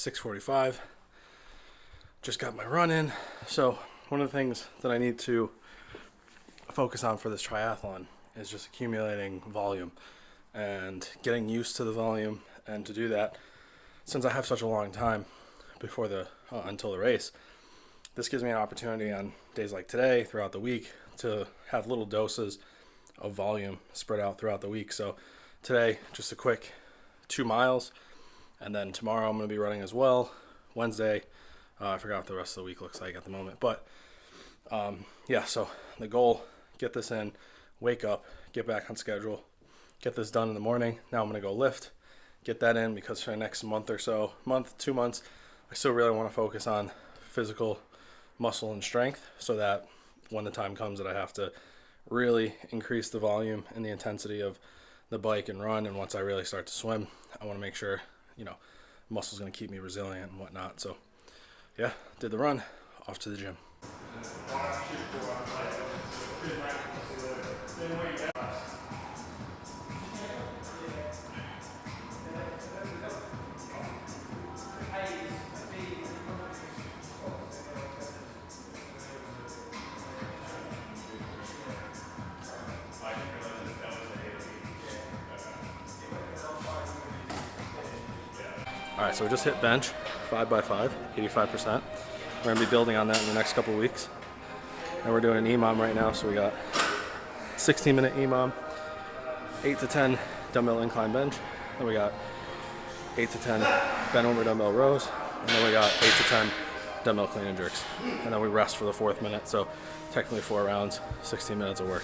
6:45. Just got my run in. So one of the things that I need to focus on for this triathlon is just accumulating volume and getting used to the volume. And to do that, since I have such a long time before until the race, this gives me an opportunity on days like today, throughout the week, to have little doses of volume spread out throughout the week. So today, just a quick 2 miles, and then tomorrow I'm going to be running as well. Wednesday, I forgot what the rest of the week looks like at the moment, but so the goal, get this in, wake up, get back on schedule, get this done in the morning. Now I'm going to go lift, get that in, because for the next month or so, 2 months, I still really want to focus on physical muscle and strength, so that when the time comes that I have to really increase the volume and the intensity of the bike and run, and once I really start to swim, I want to make sure, muscle's going to keep me resilient and whatnot. So yeah, did the run, off to the gym. All right, so we just hit bench, 5x5, 85%. We're gonna be building on that in the next couple of weeks. And we're doing an EMOM right now, so we got 16-minute EMOM, 8 to 10 dumbbell incline bench, then we got 8 to 10 bent over dumbbell rows, and then we got 8 to 10 dumbbell clean and jerks. And then we rest for the 4th minute, so technically 4 rounds, 16 minutes of work.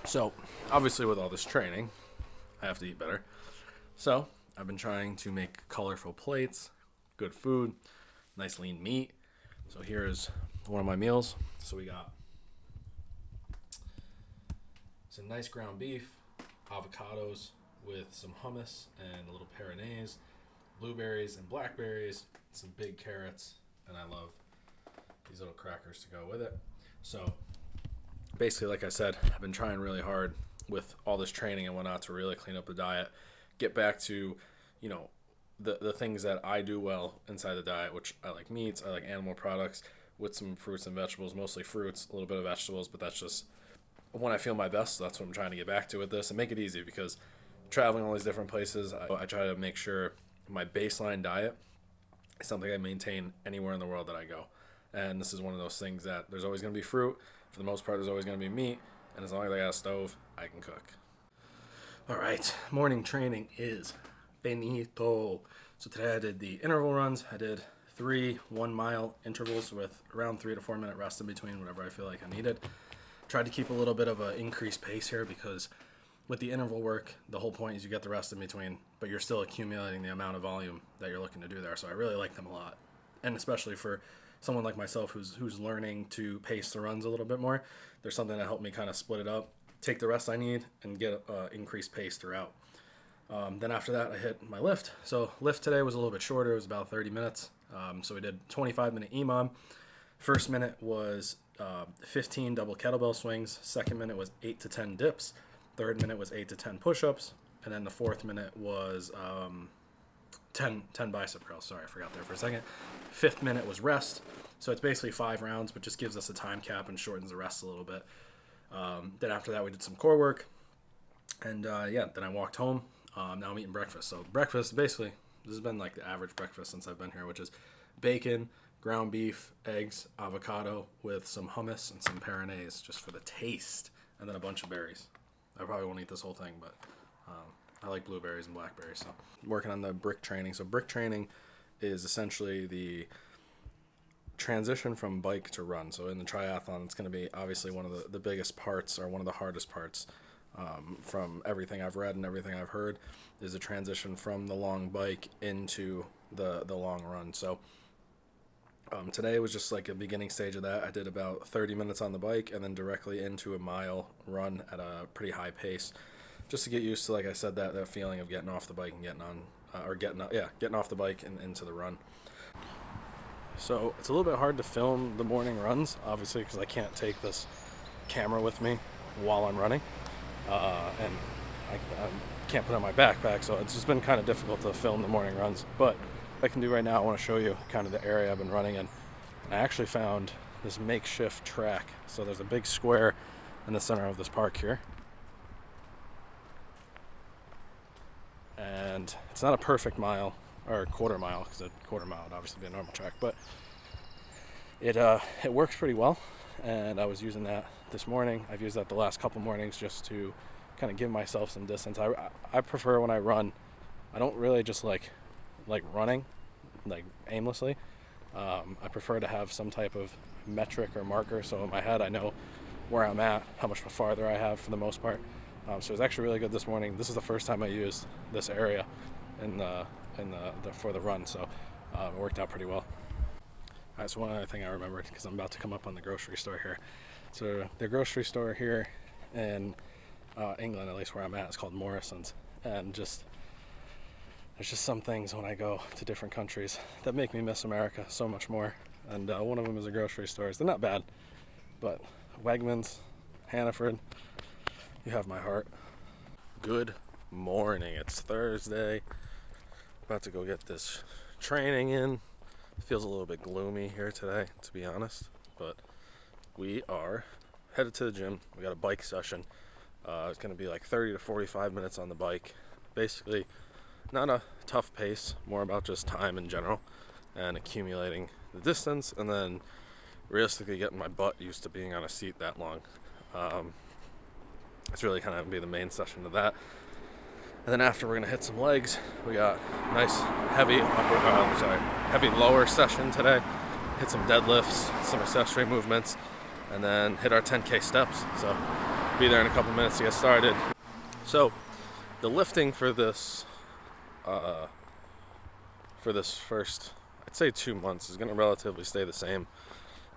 So, obviously with all this training, I have to eat better. So, I've been trying to make colorful plates, good food, nice lean meat. So here's one of my meals. So we got some nice ground beef, avocados with some hummus and a little peronaise, blueberries and blackberries, some big carrots, and I love these little crackers to go with it. So basically, like I said, I've been trying really hard with all this training and whatnot to really clean up the diet, get back to, the things that I do well inside the diet, which I like meats, I like animal products with some fruits and vegetables, mostly fruits, a little bit of vegetables, but that's just when I feel my best. So that's what I'm trying to get back to with this and make it easy, because traveling all these different places, I try to make sure my baseline diet is something I maintain anywhere in the world that I go. And this is one of those things that there's always going to be fruit. For the most part, there's always going to be meat, and as long as I got a stove, I can cook. All right, morning training is finito. So today I did the interval runs. I did 3 1-mile intervals with around 3 to 4 minute rest in between, whatever I feel like I needed. Tried to keep a little bit of an increased pace here, because with the interval work, the whole point is you get the rest in between, but you're still accumulating the amount of volume that you're looking to do there. So I really like them a lot, and especially for someone like myself who's learning to pace the runs a little bit more, there's something that helped me kind of split it up, take the rest I need, and get increased pace throughout. Then after that, I hit my lift. So lift today was a little bit shorter. It was about 30 minutes. So we did 25-minute EMOM. First minute was 15 double kettlebell swings. Second minute was 8 to 10 dips. Third minute was 8 to 10 push-ups. And then the fourth minute was 10 bicep curls. Sorry, I forgot there for a second. Fifth minute was rest. So it's basically 5 rounds, but just gives us a time cap and shortens the rest a little bit. Then after that, we did some core work. And yeah, then I walked home. Now I'm eating breakfast. So breakfast, basically, this has been like the average breakfast since I've been here, which is bacon, ground beef, eggs, avocado with some hummus and some peronaise just for the taste, and then a bunch of berries. I probably won't eat this whole thing, but I like blueberries and blackberries. So I'm working on the brick training. So brick training is essentially the transition from bike to run. So in the triathlon, it's going to be obviously one of the biggest parts, or one of the hardest parts, from everything I've read and everything I've heard, is a transition from the long bike into the long run. So today was just like a beginning stage of that. I did about 30 minutes on the bike and then directly into a mile run at a pretty high pace, just to get used to, like I said, that feeling of getting off the bike and getting off the bike and into the run. So it's a little bit hard to film the morning runs, obviously, because I can't take this camera with me while I'm running, and I can't put it on my backpack, so it's just been kind of difficult to film the morning runs. But what I can do right now, I want to show you kind of the area I've been running in. And I actually found this makeshift track. So there's a big square in the center of this park here. And it's not a perfect mile, or a quarter mile, because a quarter mile would obviously be a normal track, but it works pretty well. And I was using that this morning. I've used that the last couple mornings just to kind of give myself some distance. I prefer when I run, I don't really just like running like aimlessly. I prefer to have some type of metric or marker, so in my head I know where I'm at, how much farther I have for the most part. So it was actually really good this morning. This is the first time I used this area for the run, so it worked out pretty well. All right, so one other thing I remembered, because I'm about to come up on the grocery store here. So the grocery store here in England, at least where I'm at, is called Morrison's, and there's just some things when I go to different countries that make me miss America so much more. And one of them is the grocery stores. They're not bad, but Wegmans, Hannaford, you have my heart. Good morning. It's Thursday. About to go get this training in. It feels a little bit gloomy here today, to be honest, but we are headed to the gym. We got a bike session. It's going to be like 30 to 45 minutes on the bike. Basically, not a tough pace, more about just time in general and accumulating the distance, and then realistically getting my butt used to being on a seat that long. It's really kind of be the main session of that. And then after, we're going to hit some legs. We got a nice heavy lower session today. Hit some deadlifts, some accessory movements, and then hit our 10K steps. So be there in a couple minutes to get started. So the lifting for this first, I'd say 2 months, is going to relatively stay the same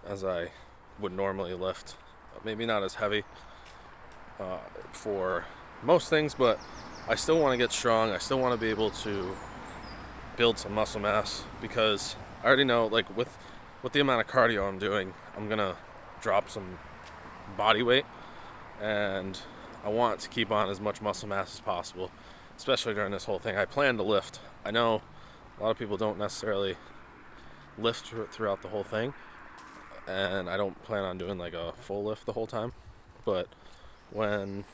as I would normally lift. Maybe not as heavy for most things, but I still want to get strong. I still want to be able to build some muscle mass, because I already know, like, with the amount of cardio I'm doing, I'm going to drop some body weight, and I want to keep on as much muscle mass as possible, especially during this whole thing. I plan to lift. I know a lot of people don't necessarily lift throughout the whole thing, and I don't plan on doing like a full lift the whole time, but when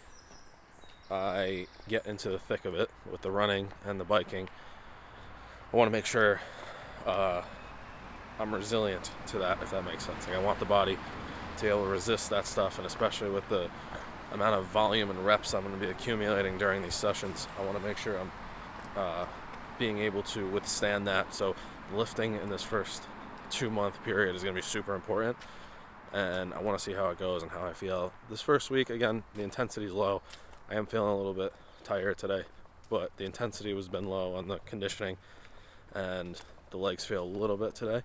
I get into the thick of it with the running and the biking, I want to make sure I'm resilient to that, if that makes sense. Like, I want the body to be able to resist that stuff, and especially with the amount of volume and reps I'm going to be accumulating during these sessions, I want to make sure I'm being able to withstand that. So lifting in this first 2-month period is going to be super important, and I want to see how it goes and how I feel. This first week, again, the intensity is low. I am feeling a little bit tired today, but the intensity has been low on the conditioning, and the legs feel a little bit today,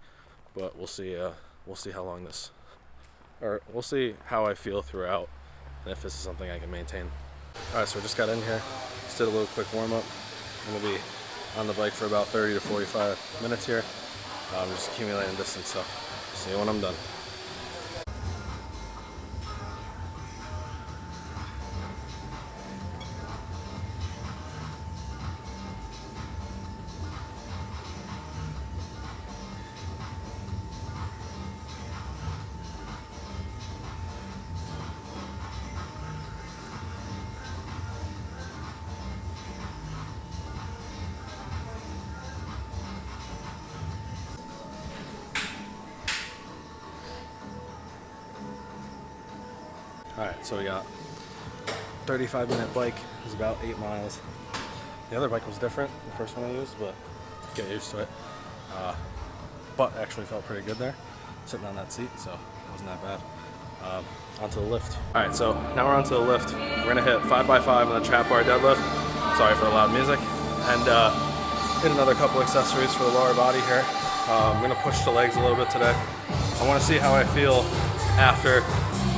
but we'll see how long this, or we'll see how I feel throughout, and if this is something I can maintain. All right, so I just got in here, just did a little quick warm-up. I'm going to be on the bike for about 30 to 45 minutes here. I'm just accumulating distance, so see you when I'm done. Alright, so we got 35-minute bike. It was about 8 miles. The other bike was different, the first one I used, but get used to it. Butt actually felt pretty good there, sitting on that seat, so it wasn't that bad. Onto the lift. Alright, so now we're onto the lift. We're gonna hit 5x5 on the trap bar deadlift. Sorry for the loud music. And hit another couple accessories for the lower body here. I'm gonna push the legs a little bit today. I wanna see how I feel after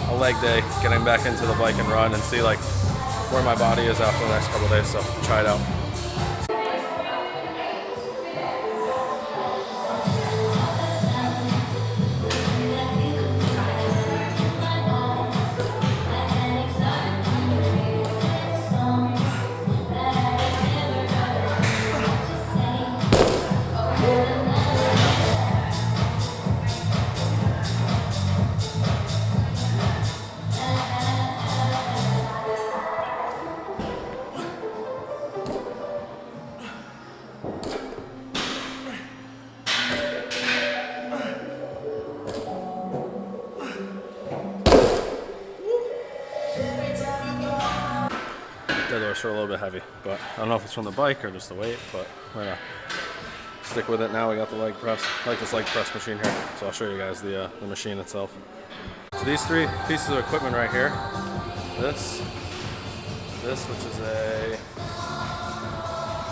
a leg day, getting back into the bike and run, and see like where my body is after the next couple days, so try it out. Deadlifts are a little bit heavy, but I don't know if it's from the bike or just the weight, but we're gonna stick with it now. We got the leg press. I like this leg press machine here, so I'll show you guys the machine itself. So these 3 pieces of equipment right here, this which is a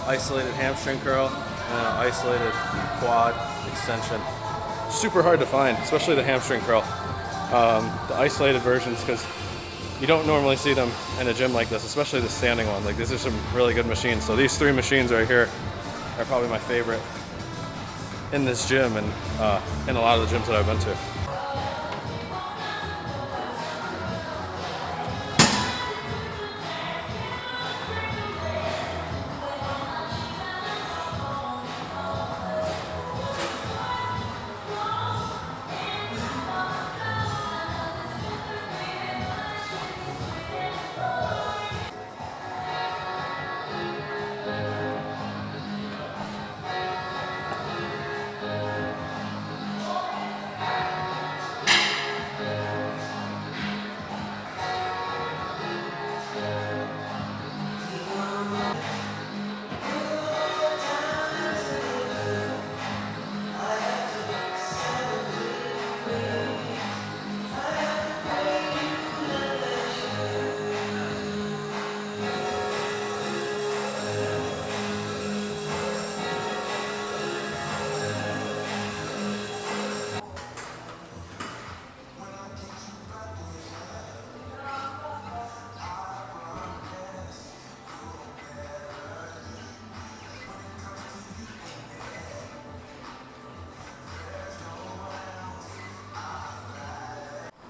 isolated hamstring curl and an isolated quad extension. Super hard to find, especially the hamstring curl. The isolated versions, because you don't normally see them in a gym like this, especially the standing one. Like, these are some really good machines. So these 3 machines right here are probably my favorite in this gym and in a lot of the gyms that I've been to.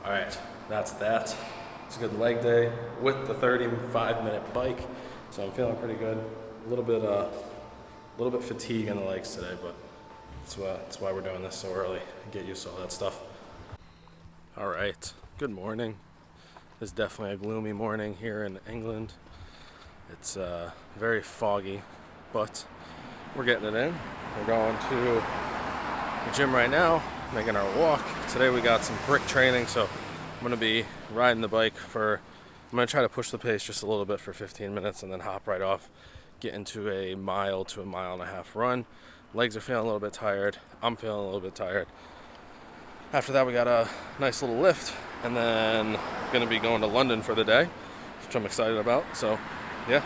Alright, that's that. It's a good leg day with the 35-minute bike, so I'm feeling pretty good. A little bit fatigued on the legs today, but that's why we're doing this so early. Get used to all that stuff. Alright, good morning. It's definitely a gloomy morning here in England. It's very foggy, but we're getting it in. We're going to the gym right now, making our walk. Today we got some brick training, so I'm gonna be riding the bike I'm gonna try to push the pace just a little bit for 15 minutes and then hop right off, get into a mile to a mile and a half run. Legs are feeling a little bit tired. I'm feeling a little bit tired. After that, we got a nice little lift, and then gonna be going to London for the day, which I'm excited about, so yeah.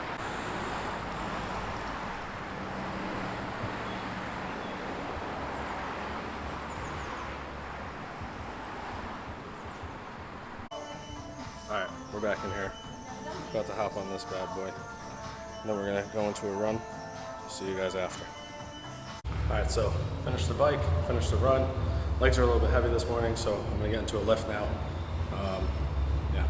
Alright, we're back in here. About to hop on this bad boy. And then we're gonna go into a run. See you guys after. Alright, so finished the bike, finished the run. Legs are a little bit heavy this morning, so I'm gonna get into a lift now. Yeah.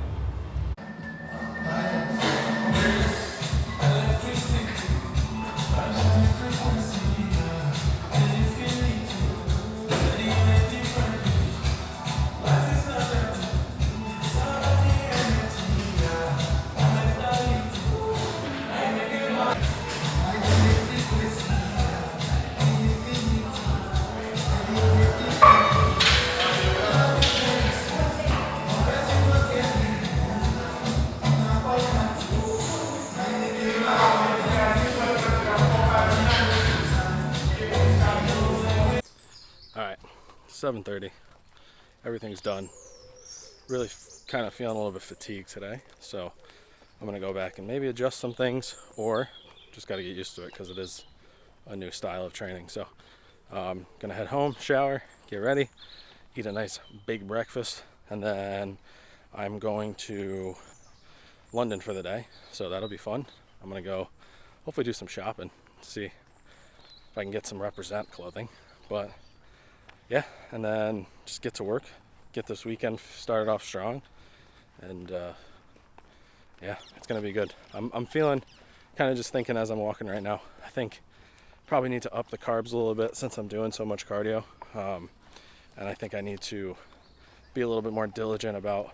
All right, 7:30. Everything's done. Really kind of feeling a little bit fatigued today, so I'm gonna go back and maybe adjust some things, or just got to get used to it because it is a new style of training. So gonna head home, shower, get ready, eat a nice big breakfast, and then I'm going to London for the day, so that'll be fun. I'm gonna go hopefully do some shopping, see if I can get some Represent clothing. But yeah, and then just get to work, get this weekend started off strong, and yeah, it's gonna be good. I'm feeling, kind of just thinking as I'm walking right now, I think probably need to up the carbs a little bit since I'm doing so much cardio, and I think I need to be a little bit more diligent about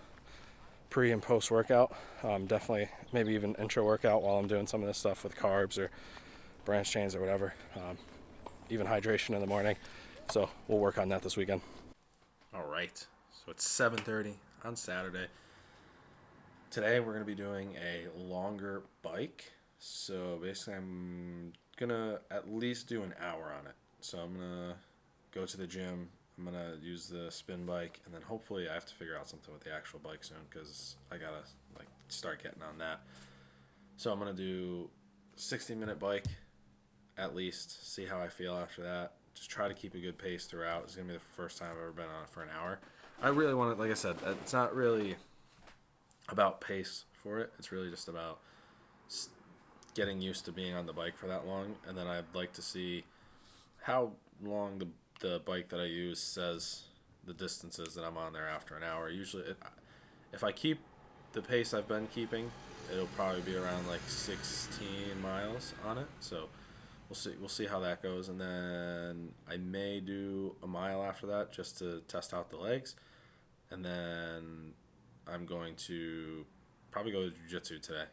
pre and post workout. Definitely maybe even intro workout while I'm doing some of this stuff with carbs or branch chains or whatever, even hydration in the morning. So we'll work on that this weekend. All right, so it's 7:30 on Saturday. Today we're going to be doing a longer bike. So basically I'm going to at least do an hour on it. So I'm going to go to the gym. I'm going to use the spin bike, and then hopefully I have to figure out something with the actual bike soon because I got to start getting on that. So I'm going to do 60-minute bike at least, see how I feel after that. Just try to keep a good pace throughout. It's going to be the first time I've ever been on it for an hour. I really want to, like I said, it's not really about pace for it. It's really just about getting used to being on the bike for that long, and then I'd like to see how long the bike that I use says the distances that I'm on there after an hour. Usually, if I keep the pace I've been keeping, it'll probably be around like 16 miles on it. So we'll see how that goes, and then I may do a mile after that just to test out the legs, and then I'm going to probably go to jiu-jitsu today.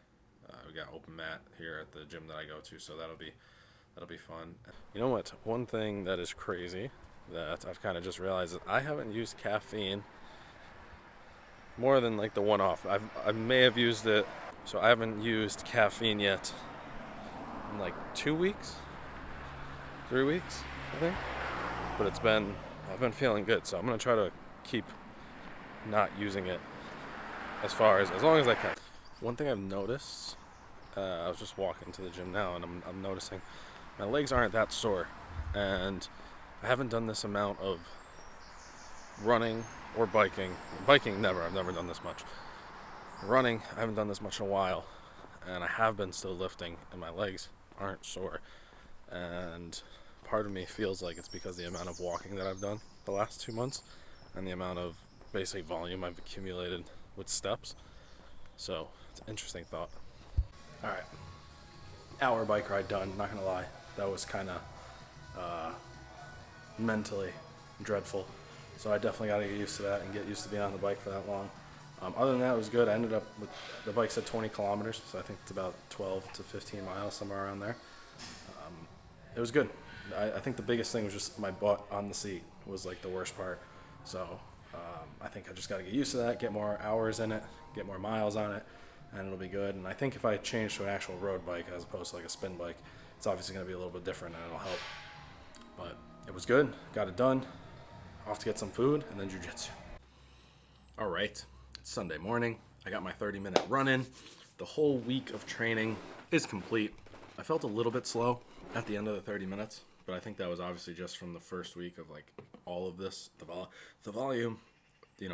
We got open mat here at the gym that I go to, so that'll be fun. You know what? One thing that is crazy that I've kind of just realized is I haven't used caffeine more than like the one-off. I may have used it, so I haven't used caffeine yet in like 2 weeks, 3 weeks, I think. But I've been feeling good, so I'm gonna try to keep not using it as long as I can. One thing I've noticed, I was just walking to the gym now, and I'm noticing my legs aren't that sore, and I haven't done this amount of running or biking. Biking, never. I've never done this much. Running, I haven't done this much in a while, and I have been still lifting, and my legs aren't sore. And part of me feels like it's because of the amount of walking that I've done the last 2 months, and the amount of basic volume I've accumulated with steps. So it's an interesting thought. All right, hour bike ride done. Not gonna lie, that was kind of mentally dreadful. So I definitely got to get used to that and get used to being on the bike for that long. Other than that, it was good. I ended up with the bike said 20 kilometers, so I think it's about 12 to 15 miles, somewhere around there. It was good. I think the biggest thing was just my butt on the seat was like the worst part. So I think I just got to get used to that, get more hours in it, get more miles on it, and it'll be good. And I think if I change to an actual road bike as opposed to like a spin bike, it's obviously going to be a little bit different, and it'll help. But it was good. Got it done. Off to get some food and then jiu-jitsu. All right. It's Sunday morning. I got my 30-minute run in. The whole week of training is complete. I felt a little bit slow at the end of the 30 minutes, but I think that was obviously just from the first week of like all of this, the volume, the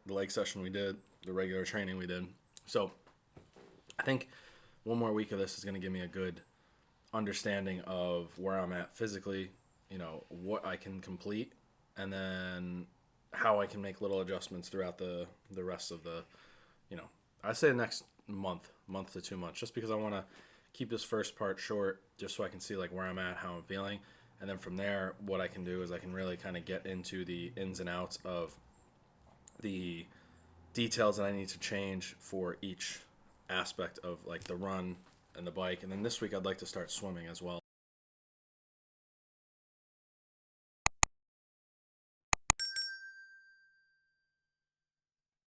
leg session we did, the regular training we did. So I think one more week of this is going to give me a good understanding of where I'm at physically, what I can complete, and then how I can make little adjustments throughout the rest of the, I'd say the next month to 2 months, just because I want to keep this first part short, just so I can see like where I'm at, how I'm feeling. And then from there, what I can do is I can really kind of get into the ins and outs of the details that I need to change for each aspect of like the run and the bike. And then this week I'd like to start swimming as well.